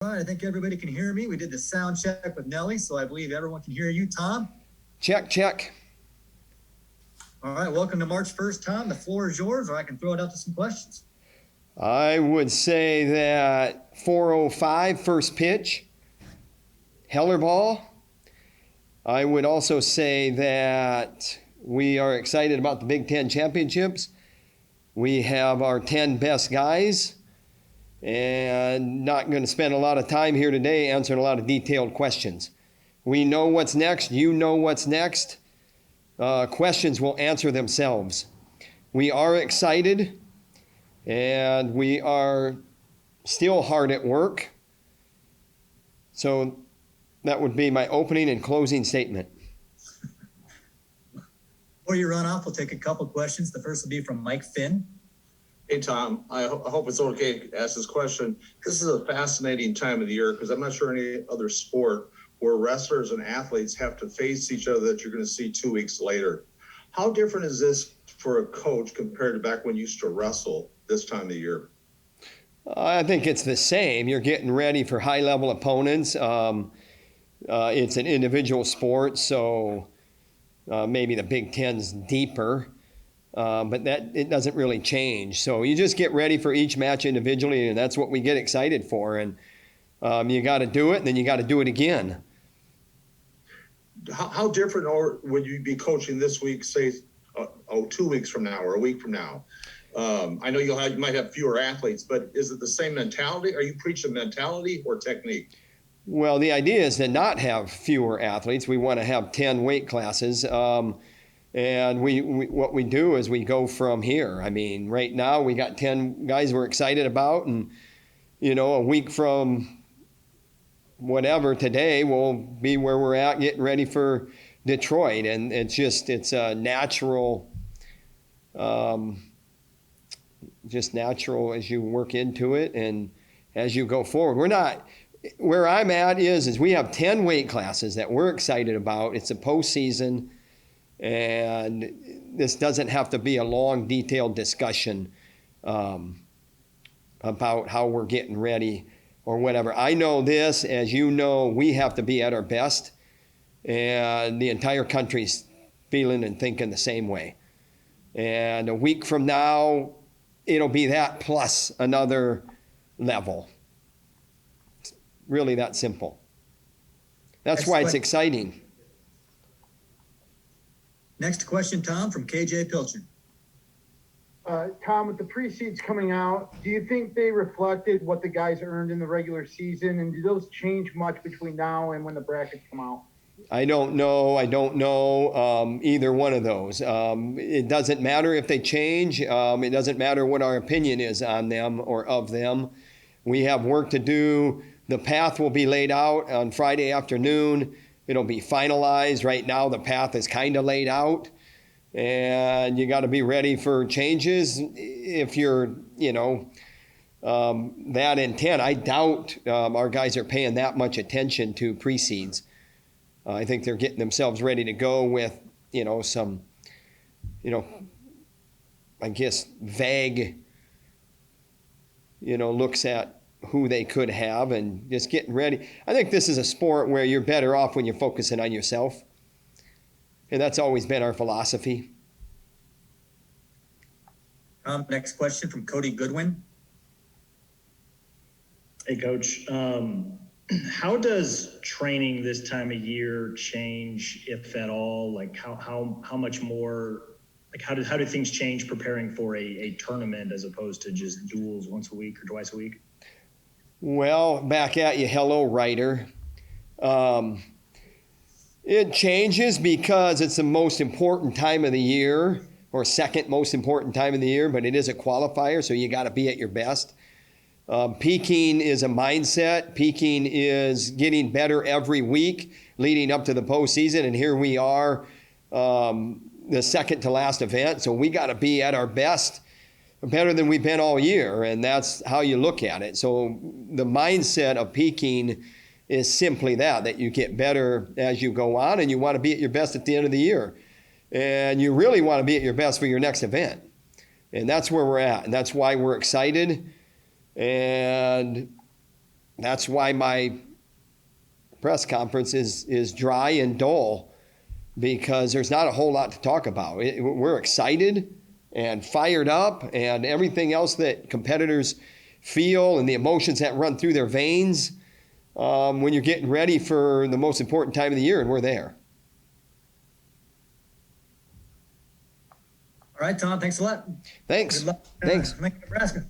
All right, I think everybody can hear me. We did the sound check with Nelly, so I believe everyone can hear you, Tom. Check, check. All right, welcome to March 1st, Tom. The floor is yours, or I can throw it out to some questions. I would say that 4:05 first pitch, Heller ball. I would also say that we are excited about the Big Ten championships. We have our 10 best guys, and not going to spend a lot of time here today answering a lot of detailed questions. We know what's next. You know what's next. Questions will answer themselves. We are excited, and we are still hard at work. So that would be my opening and closing statement. Before you run off, we'll take a couple questions. The first will be from Mike Finn. Hey, Tom, I hope it's okay to ask this question. This is a fascinating time of the year because I'm not sure any other sport where wrestlers and athletes have to face each other that you're going to see 2 weeks later. How different is this for a coach compared to back when you used to wrestle this time of the year? I think it's the same. You're getting ready for high-level opponents. It's an individual sport, so maybe the Big Ten's deeper. But that it doesn't really change. So you just get ready for each match individually, and that's what we get excited for. And you got to do it, and then you got to do it again. How different would you be coaching this week, say, 2 weeks from now or a week from now? I know you might have fewer athletes, but is it the same mentality? Are you preaching mentality or technique? Well, the idea is to not have fewer athletes. We want to have 10 weight classes. And we what we do is we go from here. I mean, right now we got 10 guys we're excited about, and a week from whatever today we'll be where we're at getting ready for Detroit. And it's a natural, just natural as you work into it and as you go forward. Where I'm at is we have 10 weight classes that we're excited about. It's a postseason. And this doesn't have to be a long, detailed discussion about how we're getting ready or whatever. I know this, as you know, we have to be at our best, and the entire country's feeling and thinking the same way. And a week from now, it'll be that plus another level. It's really that simple. That's why it's exciting. Next question, Tom, from KJ Pilcher. Tom, with the precedes coming out, do you think they reflected what the guys earned in the regular season? And do those change much between now and when the brackets come out? I don't know either one of those. It doesn't matter if they change. It doesn't matter what our opinion is on them or of them. We have work to do. The path will be laid out on Friday afternoon. It'll be finalized. Right now, the path is kind of laid out, and you got to be ready for changes. If you're, that intent, I doubt our guys are paying that much attention to precedes. I think they're getting themselves ready to go with, some, I guess, vague, looks at who they could have and just getting ready. I think this is a sport where you're better off when you're focusing on yourself. And that's always been our philosophy. Next question from Cody Goodwin. Hey, Coach. How does training this time of year change, if at all? Like how much more, like how do things change preparing for a tournament as opposed to just duels once a week or twice a week? Well, back at you. Hello, writer. It changes because it's the most important time of the year, or second most important time of the year, but it is a qualifier, so you got to be at your best. Peaking is a mindset. Peaking is getting better every week leading up to the postseason, and here we are, the second to last event, so we got to be at our best, better than we've been all year, and that's how you look at it. So the mindset of peaking is simply that you get better as you go on, and you want to be at your best at the end of the year. And you really want to be at your best for your next event. And that's where we're at, and that's why we're excited. And that's why my press conference is dry and dull, because there's not a whole lot to talk about. We're excited and fired up and everything else that competitors feel and the emotions that run through their veins when you're getting ready for the most important time of the year, and we're there. All right, Tom, thanks a lot. Thanks. Good luck. Thanks. Nebraska.